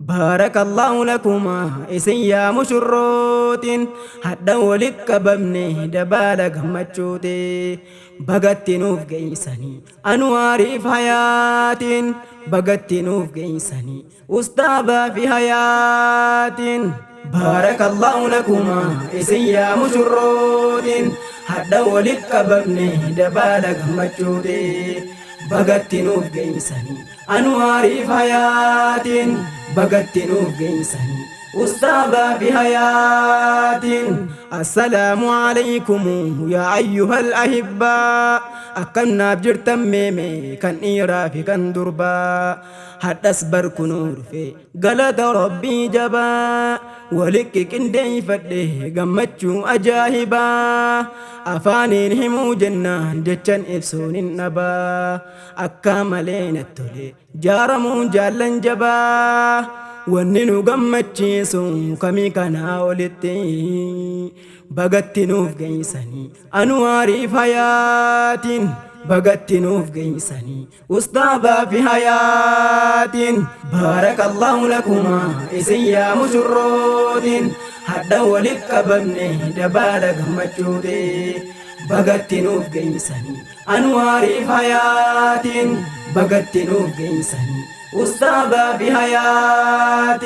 بارك الله لكما إسيا مشروت حتى ولك ببني دبالك مجوتي بغت نوف جيسني أنواري في حياة بغت نوف جيسني أستاذا في حياة بارك الله لكما إسيا مشروت حتى ولك ببني دبالك مجوتي بغت نوف جيسني أنواري في حياة بغت نوف جيسني أستاذا في حياة السلام عليكم يا أيها الأحباء أكنا بجرتم ميمي كان إيرا في كان دربا حتى أصبر كنور في قلت ربي جبا ولك كندي فده قمتشو أجاهبا أفانين همو جنان جتشن إبسون النبا أكاملين التولي جارمون جالن جبا وننو قمتشيسو كمي كانا ولتي بغت نوف جيسني أنواري في حياة بغت نوف جيسني أستاذا في حياة بارك الله لكما إسيا مشرود حتى ولك ببني دبالك مجودي بغت نوف جيسني أنواري في حياة بغت نوف جيسني أستاذا في حياة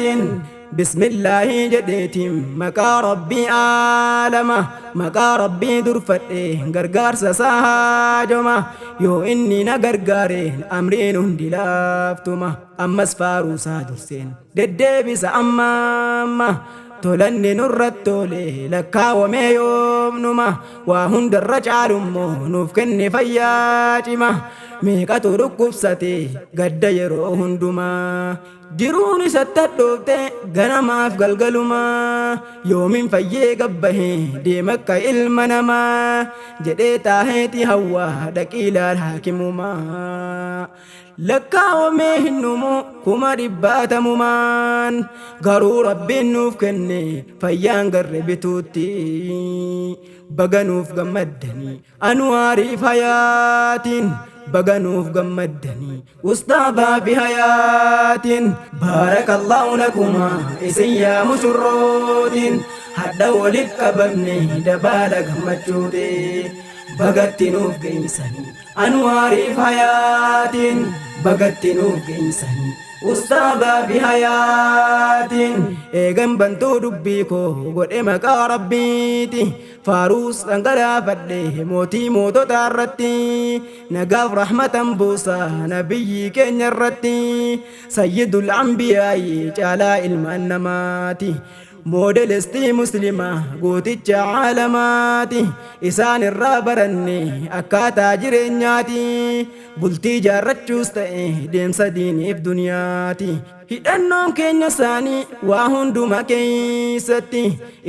بسم الله جديتم مكا ربي عالمه مكا ربي درفته غرغار سساجمه يو إني نغرغارين أمرين هندلافتمه أمس فاروسا درسين ددبس أمامه تولني نرتولي لكا ومي يومنما وهند الرجال مو نفكني فياتما ميكا تركب ستي قد يرو هندما جروني ستدوبتي غنما في قلقلما يومين فيه قبه دي مكة المنما جديتا هيتي هوا دكيلا الحاكمما لكا وميه النمو كما ربات ممان غرو ربي نوف كني فيان قرب توتي بغا نوف غمدني أنواري في حياة بغا نوف غمدني أستاذا في حياة بارك الله لكما إسيا مشرود حتى ولك ببني دبالك مجودي بغت نوف جيسني أنواري في حياة بغت نوف جيسني أستاذا في حياة إيغن بنتو دبيكو قد إمكا ربيتي فاروس أنقلا فده موتي موتو تارتي نقاف رحمة بوسا نبي كن يرتي سيد الأنبياء جالا المنماتي موديلستي مسلمة قوتي عالماتي إسان الرابرني أكاتا جرينياتي بلتي جارتشوس تأي ديمسا ديني في دنياتي hidhannoon keenya isaanii waa hunduma keeysatti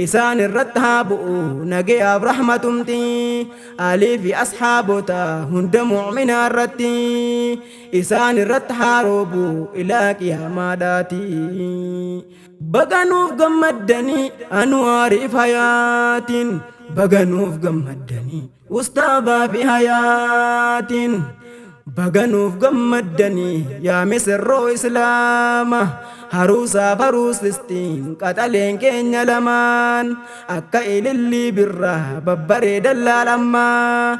isaan irratti haa bu'u nagayaaf rahmatumti alii fi asxaabota hunda mu'minaa irratti isaan irratti haa roobu ilaa qiyaamaadhaati baganuuf gammaddanii anwaariif hayaatiin baganuuf gammaddanii ustaadhaa fi hayaatiin baganuuf gammaddanii yaa misirroo islaama haruusaaf haruusistiin qaxaleen keenya lamaan akka ilillii birraa babbareedan laalammaa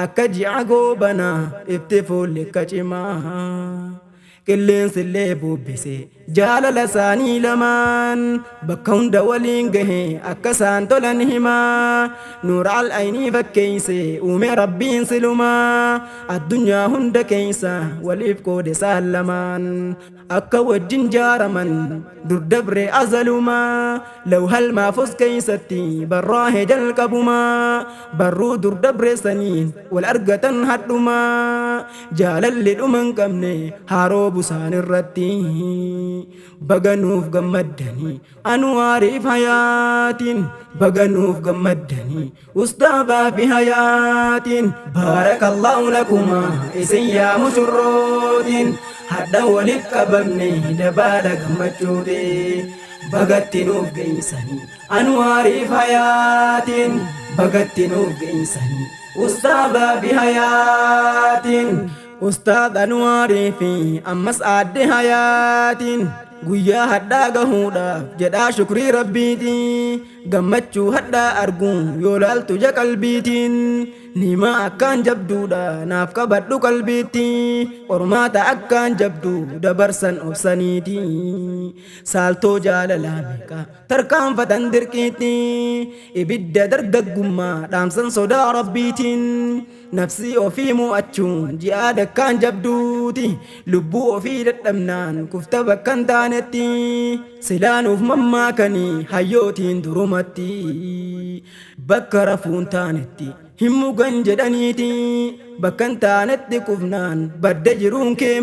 akka ji'a goobanaa itti fuulli akka cimaa qilleensi illee bubbise jaalala isaanii lamaan bakka hunda waliin gahe akka isaan tolan himaa nuura al'aynii fakkeeyse uume rabbiin silumaa addunyaa hunda keeysa waliif qoode isaan lamaan akka wajjin jaaraman durdabre azalumaa lawhal maafus keeysatti barraahe jalqabumaa barruu durdabre saniin wal argatan hadhumaa jaalalli dhuman qabne haaroo busaan irratti baganuuf gammaddanii anwaariif hayaatiin baganuuf gammaddanii ustaadhaa fi hayaatiin baarakallahu lakuma isin yaa mushurrootiin hadha walit qabamne dabaala gammachuuti bagatti nuuf geeysanii anwaariif hayaatiin bagatti nuuf geeysanii ustaadhaa fi hayaatiin أستاذ أنواري في أمس عد حياتين guyyaa hadhaa gahuudhaaf jedhaa shukrii rabbiitii gammachuu hadhaa arguun yoo laaltu ja qalbiitiin nimaa akkaan jabduudha naaf qabadhu qalbiitti qormaata akkaan jabdu dabarsan obsaniiti saaltoo jaalalaa meeqa tarkaanfatan dirqiitti ibidda dargaggummaa dhaamsan sodaa rabbiitiin nafsii ofii mo'achuun ji'aada akkaan jabduuti lubbuu ofii dadhabnaan kufta bakkan taanetti silaanuuf mammaakanii hayyootiin durumatti bakka rafuun taanetti hin mugan jedhaniiti bakkan taanetti kufnaan badda jiruun kee